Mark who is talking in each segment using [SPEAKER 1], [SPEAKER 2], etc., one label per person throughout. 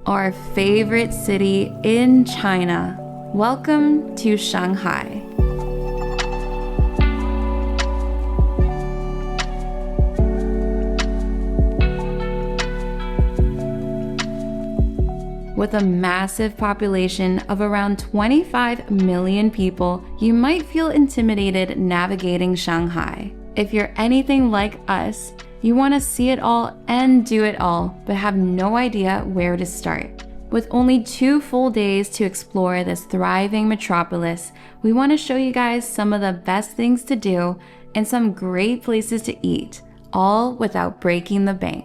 [SPEAKER 1] our favorite city in China. Welcome to Shanghai. With a massive population of around 25 million people, you might feel intimidated navigating Shanghai. If you're anything like us, you want to see it all and do it all, but have no idea where to start. With only 2 full days to explore this thriving metropolis, we want to show you guys some of the best things to do and some great places to eat, all without breaking the bank.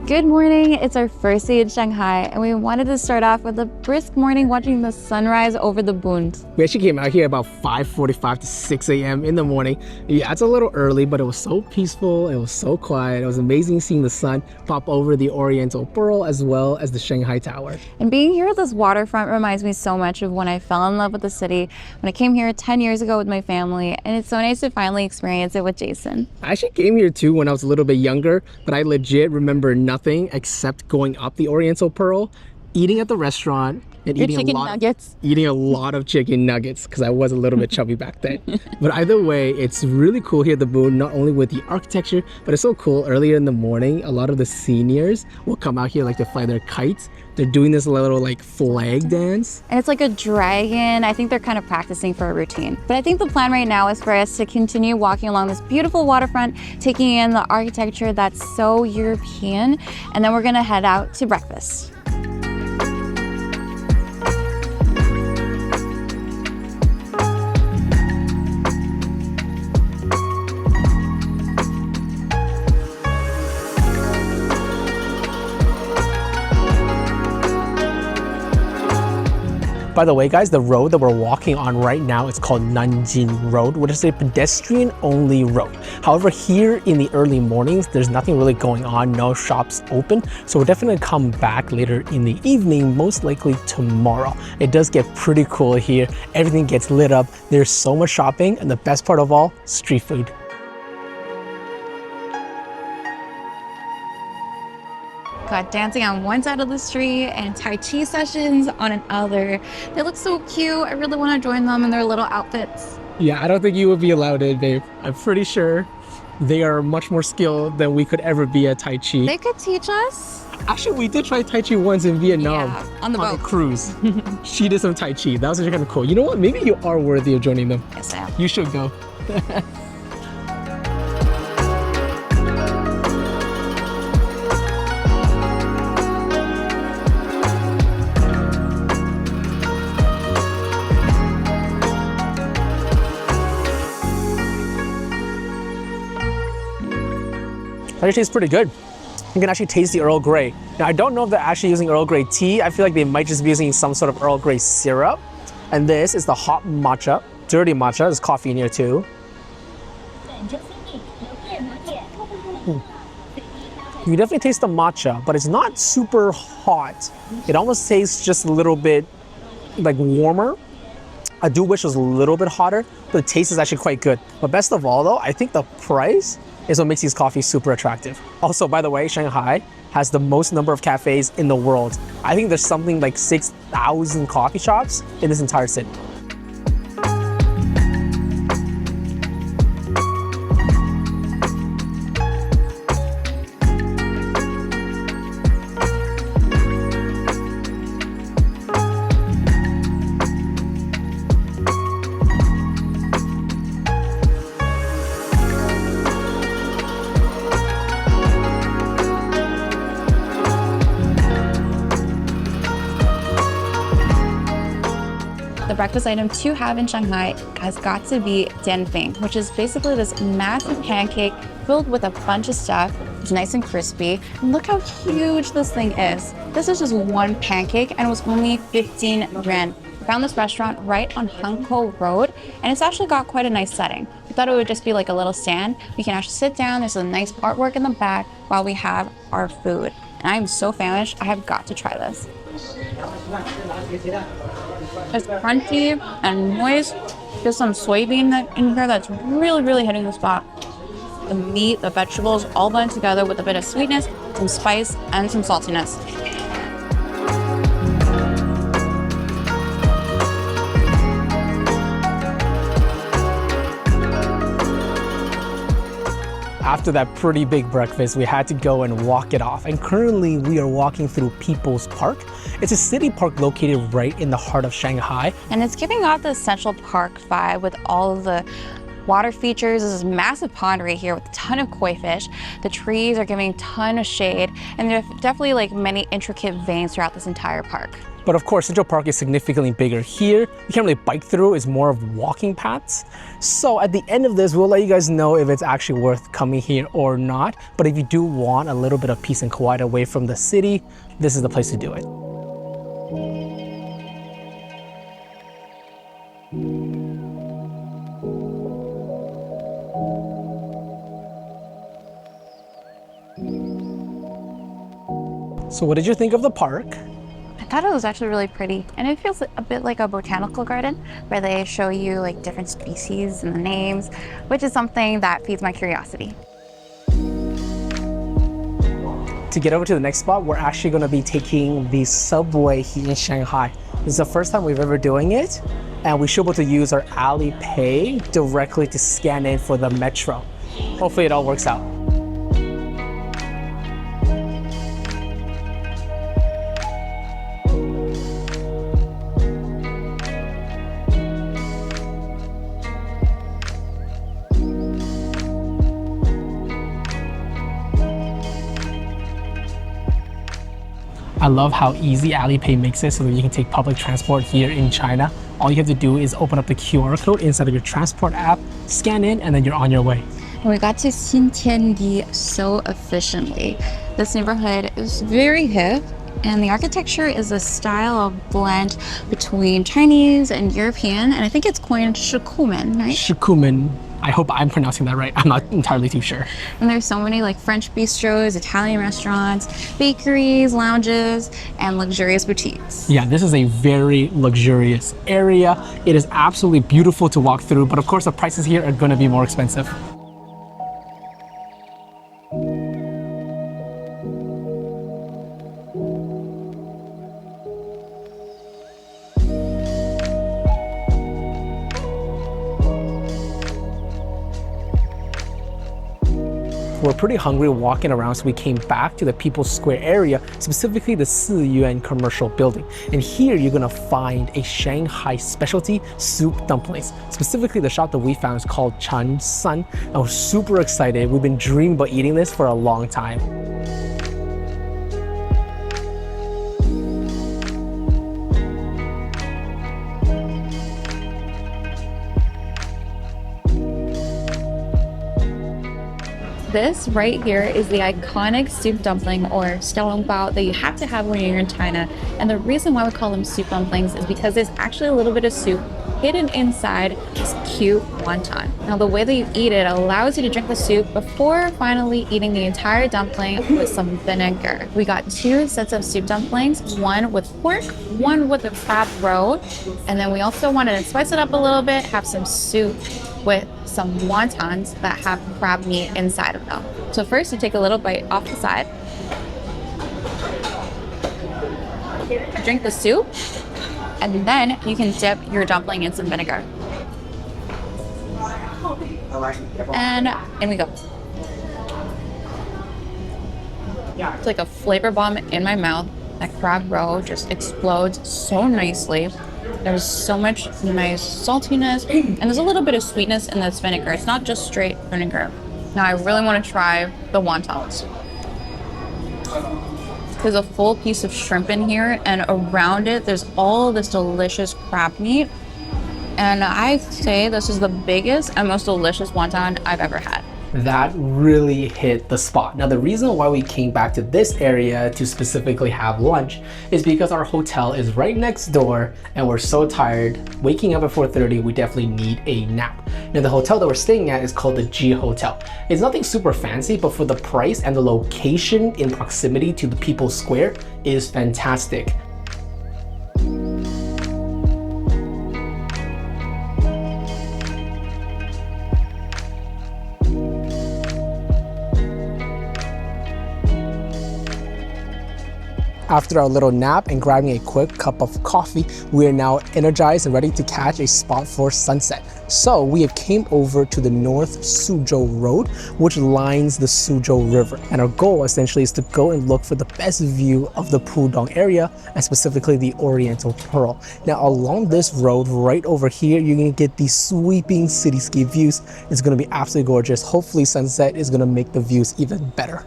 [SPEAKER 1] Good morning, it's our first day in Shanghai and we wanted to start off with a brisk morning watching the sunrise over the Bund.
[SPEAKER 2] We actually came out here about 5:45 to 6 a.m. in the morning. Yeah, it's a little early, but it was so peaceful, it was so quiet. It was amazing seeing the sun pop over the Oriental Pearl as well as the Shanghai Tower.
[SPEAKER 1] And being here at this waterfront reminds me so much of when I fell in love with the city when I came here 10 years ago with my family, and it's so nice to finally experience it with Jason.
[SPEAKER 2] I actually came here too when I was a little bit younger, but I legit remember nothing except going up the Oriental Pearl, eating at the restaurant, and eating a lot of chicken nuggets because I was a little bit chubby back then. But either way, it's really cool here at the Bund, not only with the architecture, but it's so cool. Earlier in the morning, a lot of the seniors will come out here like to fly their kites. They're doing this little like flag dance.
[SPEAKER 1] And it's like a dragon. I think they're kind of practicing for a routine. But I think the plan right now is for us to continue walking along this beautiful waterfront, taking in the architecture that's so European, and then we're gonna head out to breakfast.
[SPEAKER 2] By the way, guys, the road that we're walking on right now is called Nanjing Road, which is a pedestrian-only road. However, here in the early mornings, there's nothing really going on, no shops open. So we're definitely gonna come back later in the evening, most likely tomorrow. It does get pretty cool here. Everything gets lit up. There's so much shopping, and the best part of all, street food.
[SPEAKER 1] Got dancing on one side of the street and Tai Chi sessions on another. They look so cute. I really want to join them in their little outfits.
[SPEAKER 2] Yeah, I don't think you would be allowed in, babe. I'm pretty sure they are much more skilled than we could ever be at Tai Chi.
[SPEAKER 1] They could teach us.
[SPEAKER 2] Actually, we did try Tai Chi once in Vietnam.
[SPEAKER 1] Yeah, on the boat.
[SPEAKER 2] A cruise. She did some Tai Chi. That was actually kind of cool. You know what? Maybe you are worthy of joining them.
[SPEAKER 1] Yes, I am.
[SPEAKER 2] You should go. It tastes pretty good. You can actually taste the Earl Grey. Now, I don't know if they're actually using Earl Grey tea. I feel like they might just be using some sort of Earl Grey syrup. And this is the hot matcha, dirty matcha. There's coffee in here too. You definitely taste the matcha, but it's not super hot. It almost tastes just a little bit like warmer. I do wish it was a little bit hotter, but the taste is actually quite good. But best of all though, I think the price is what makes these coffees super attractive. Also, by the way, Shanghai has the most number of cafes in the world. I think there's something like 6,000 coffee shops in this entire city.
[SPEAKER 1] The breakfast item to have in Shanghai has got to be Jian Bing, which is basically this massive pancake filled with a bunch of stuff. It's nice and crispy. And look how huge this thing is. This is just one pancake and it was only 15 yuan. We found this restaurant right on Hankou Road, and it's actually got quite a nice setting. We thought it would just be like a little stand. We can actually sit down. There's a nice artwork in the back while we have our food. and I'm so famished. I have got to try this. It's crunchy and moist. There's some soybean in here that's really, really hitting the spot. The meat, the vegetables, all blend together with a bit of sweetness, some spice, and some saltiness.
[SPEAKER 2] After that pretty big breakfast, we had to go and walk it off. And currently we are walking through People's Park. It's a city park located right in the heart of Shanghai.
[SPEAKER 1] And it's giving off the Central Park vibe with all of the water features. There's this massive pond right here with a ton of koi fish. The trees are giving a ton of shade, and there's definitely like many intricate veins throughout this entire park.
[SPEAKER 2] But of course, Central Park is significantly bigger. Here, you can't really bike through, it's more of walking paths. So at the end of this, we'll let you guys know if it's actually worth coming here or not. But if you do want a little bit of peace and quiet away from the city, this is the place to do it. So what did you think of the park?
[SPEAKER 1] I thought it was actually really pretty, and it feels a bit like a botanical garden where they show you like different species and the names, which is something that feeds my curiosity.
[SPEAKER 2] To get over to the next spot, we're actually going to be taking the subway here in Shanghai. This is the first time we've ever doing it, and we should be able to use our Alipay directly to scan in for the metro. Hopefully it all works out. I love how easy Alipay makes it so that you can take public transport here in China. All you have to do is open up the QR code inside of your transport app, scan in, and then you're on your way.
[SPEAKER 1] And we got to Xintiandi so efficiently. This neighborhood is very hip, and the architecture is a style of blend between Chinese and European, and I think it's coined Shikumen, right?
[SPEAKER 2] Shikumen. I hope I'm pronouncing that right. I'm not entirely too sure.
[SPEAKER 1] And there's so many like French bistros, Italian restaurants, bakeries, lounges, and luxurious boutiques.
[SPEAKER 2] Yeah, this is a very luxurious area. It is absolutely beautiful to walk through, but of course the prices here are going to be more expensive. We're pretty hungry walking around, so we came back to the People's Square area, specifically the Si Yuan commercial building. And here you're gonna find a Shanghai specialty soup dumplings. Specifically, the shop that we found is called Chan San. I was super excited. We've been dreaming about eating this for a long time.
[SPEAKER 1] This right here is the iconic soup dumpling, or Xiao Long Bao, that you have to have when you're in China. And the reason why we call them soup dumplings is because there's actually a little bit of soup hidden inside this cute wonton. Now the way that you eat it allows you to drink the soup before finally eating the entire dumpling with some vinegar. We got 2 sets of soup dumplings, one with pork, one with a crab roe, and then we also wanted to spice it up a little bit, have some soup with some wontons that have crab meat inside of them. So first you take a little bite off the side, drink the soup, and then you can dip your dumpling in some vinegar. And in we go. It's like a flavor bomb in my mouth. That crab roe just explodes so nicely. There's so much nice saltiness, and there's a little bit of sweetness in this vinegar. It's not just straight vinegar. Now I really want to try the wontons. There's a full piece of shrimp in here, and around it there's all this delicious crab meat. And I say this is the biggest and most delicious wonton I've ever had.
[SPEAKER 2] that really hit the spot. Now, the reason why we came back to this area to specifically have lunch is because our hotel is right next door and we're so tired. Waking up at 4:30, we definitely need a nap. Now, the hotel that we're staying at is called the G Hotel. It's nothing super fancy, but for the price and the location in proximity to the People's Square is fantastic. After our little nap and grabbing a quick cup of coffee, we are now energized and ready to catch a spot for sunset. So we have came over to the North Suzhou Road, which lines the Suzhou River. And our goal essentially is to go and look for the best view of the Pudong area, and specifically the Oriental Pearl. Now, along this road right over here, you're gonna get these sweeping cityscape views. It's gonna be absolutely gorgeous. Hopefully sunset is gonna make the views even better.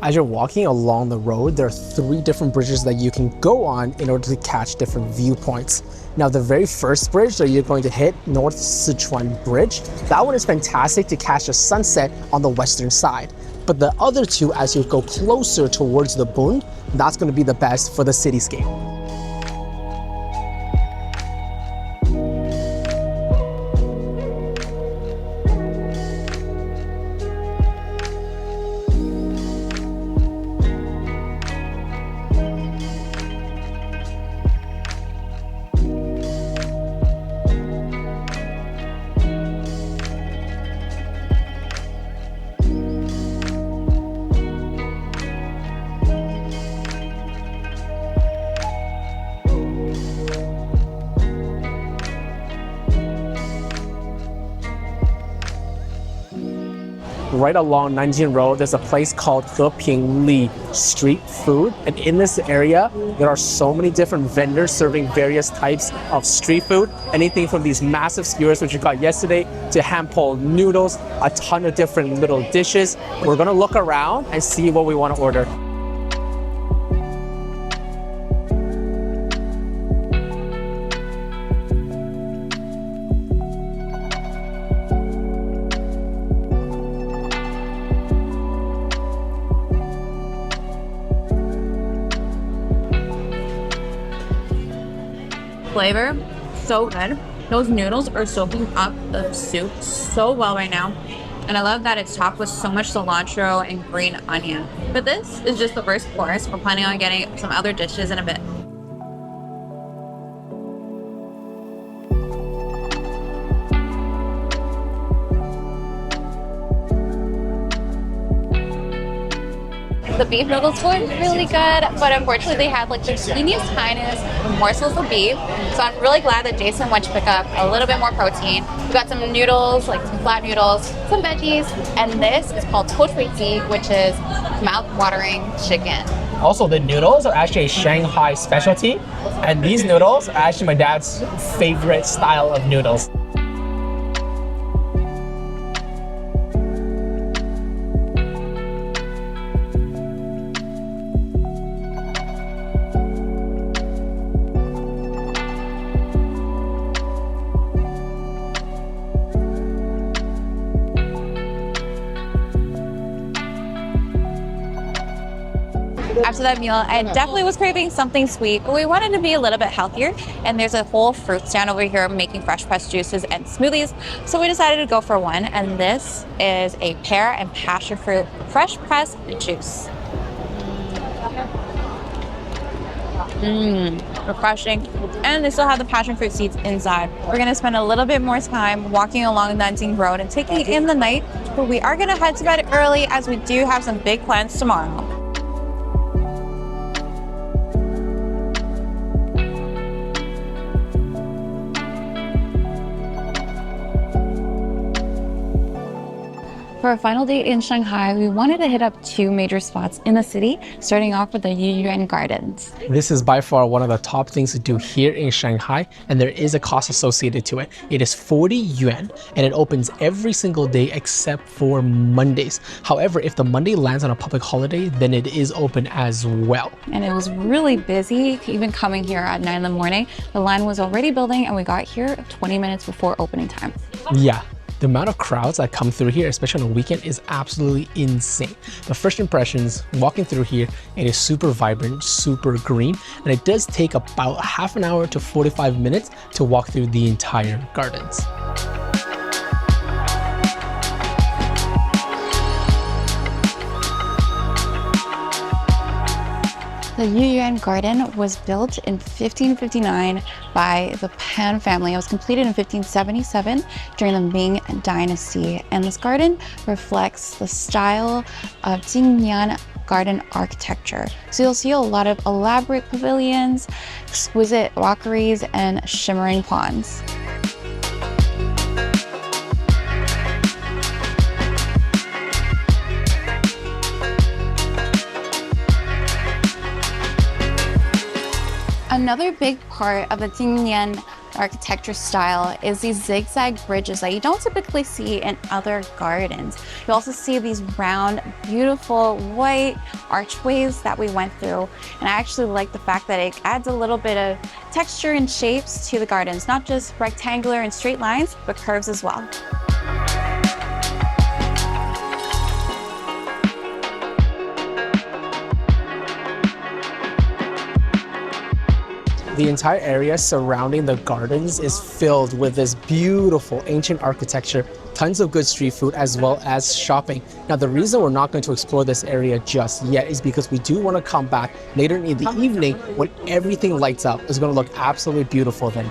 [SPEAKER 2] As you're walking along the road, there are 3 different bridges that you can go on in order to catch different viewpoints. Now, the very first bridge that you're going to hit, North Sichuan Bridge, that one is fantastic to catch a sunset on the western side. But the other 2, as you go closer towards the Bund, that's going to be the best for the cityscape. Right along Nanjing Road, there's a place called Hepingli Street Food. And in this area, there are so many different vendors serving various types of street food. Anything from these massive skewers, which we got yesterday, to hand-pulled noodles, a ton of different little dishes. We're gonna look around and see what we want to order.
[SPEAKER 3] Flavor, so good. Those noodles are soaking up the soup so well right now. And I love that it's topped with so much cilantro and green onion. But this is just the first course. We're planning on getting some other dishes in a bit. The beef noodles were really good, but unfortunately they had like the teeniest tiniest morsels of beef. So I'm really glad that Jason went to pick up a little bit more protein. We got some noodles, like some flat noodles, some veggies, and this is called tofuji, which is mouth-watering chicken.
[SPEAKER 2] Also, the noodles are actually a Shanghai specialty, and these noodles are actually my dad's favorite style of noodles.
[SPEAKER 3] After that meal, I definitely was craving something sweet, but we wanted to be a little bit healthier. And there's a whole fruit stand over here making fresh pressed juices and smoothies. So we decided to go for one. And this is a pear and passion fruit fresh pressed juice. Refreshing. And they still have the passion fruit seeds inside. We're going to spend a little bit more time walking along Nanjing Road and taking in the night. But we are going to head to bed early as we do have some big plans tomorrow. For our final day in Shanghai, we wanted to hit up two major spots in the city, starting off with the Yu Yuan Gardens.
[SPEAKER 2] This is by far one of the top things to do here in Shanghai, and there is a cost associated to it. It is 40 yuan, and it opens every single day except for Mondays. However, if the Monday lands on a public holiday, then it is open as well.
[SPEAKER 3] And it was really busy, even coming here at 9 in the morning. The line was already building, and we got here 20 minutes before opening time.
[SPEAKER 2] Yeah. The amount of crowds that come through here, especially on a weekend, is absolutely insane. The first impressions, walking through here, it is super vibrant, super green, and it does take about half an hour to 45 minutes to walk through the entire gardens.
[SPEAKER 3] The Yu Yuan Garden was built in 1559 by the Pan family. It was completed in 1577 during the Ming Dynasty. And this garden reflects the style of Jian garden architecture. So you'll see a lot of elaborate pavilions, exquisite rockeries, and shimmering ponds. Another big part of the Jingyan architecture style is these zigzag bridges that you don't typically see in other gardens. You also see these round, beautiful white archways that we went through. And I actually like the fact that it adds a little bit of texture and shapes to the gardens, not just rectangular and straight lines, but curves as well.
[SPEAKER 2] The entire area surrounding the gardens is filled with this beautiful ancient architecture, tons of good street food, as well as shopping. Now, the reason we're not going to explore this area just yet is because we do want to come back later in the evening when everything lights up. It's going to look absolutely beautiful then.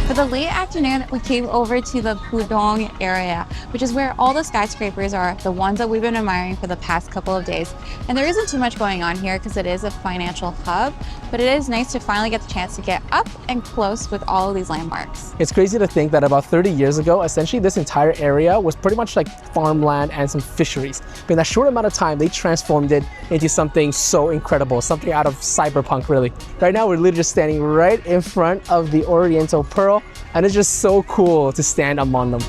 [SPEAKER 3] For the late afternoon, we came over to the Pudong Area, which is where all the skyscrapers are, the ones that we've been admiring for the past couple of days. And there isn't too much going on here because it is a financial hub, but it is nice to finally get the chance to get up and close with all of these landmarks.
[SPEAKER 2] It's crazy to think that about 30 years ago, essentially this entire area was pretty much like farmland and some fisheries. But in that short amount of time, they transformed it into something so incredible, something out of cyberpunk, really. Right now, we're literally just standing right in front of the Oriental Pearl, and it's just so cool to stand among them.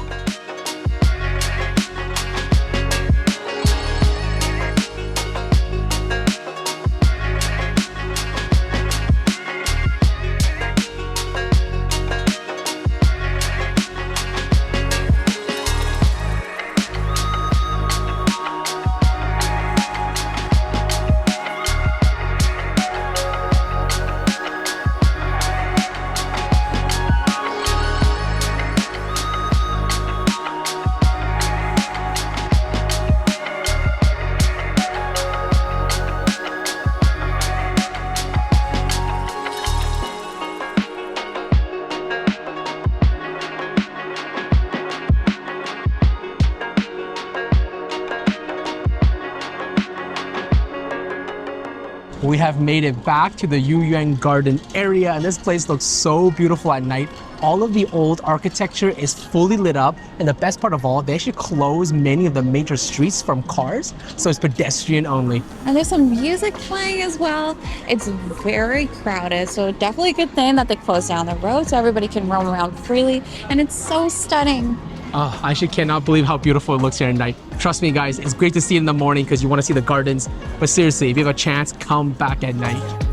[SPEAKER 2] We have made it back to the Yu Yuan Garden area, and this place looks so beautiful at night. All of the old architecture is fully lit up, and the best part of all, they actually close many of the major streets from cars, so it's pedestrian only.
[SPEAKER 3] And there's some music playing as well. It's very crowded, so definitely a good thing that they closed down the road so everybody can roam around freely, and it's so stunning.
[SPEAKER 2] I actually cannot believe how beautiful it looks here at night. Trust me guys, it's great to see it in the morning because you want to see the gardens, but seriously, if you have a chance, come back at night.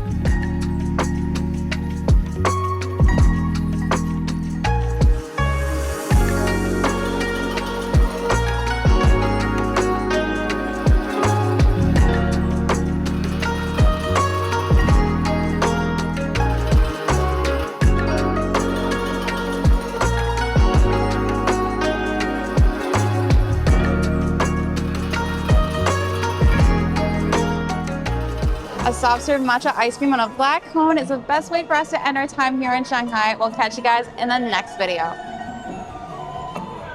[SPEAKER 3] A soft-serve matcha ice cream on a black cone is the best way for us to end our time here in Shanghai. We'll catch you guys in the next video.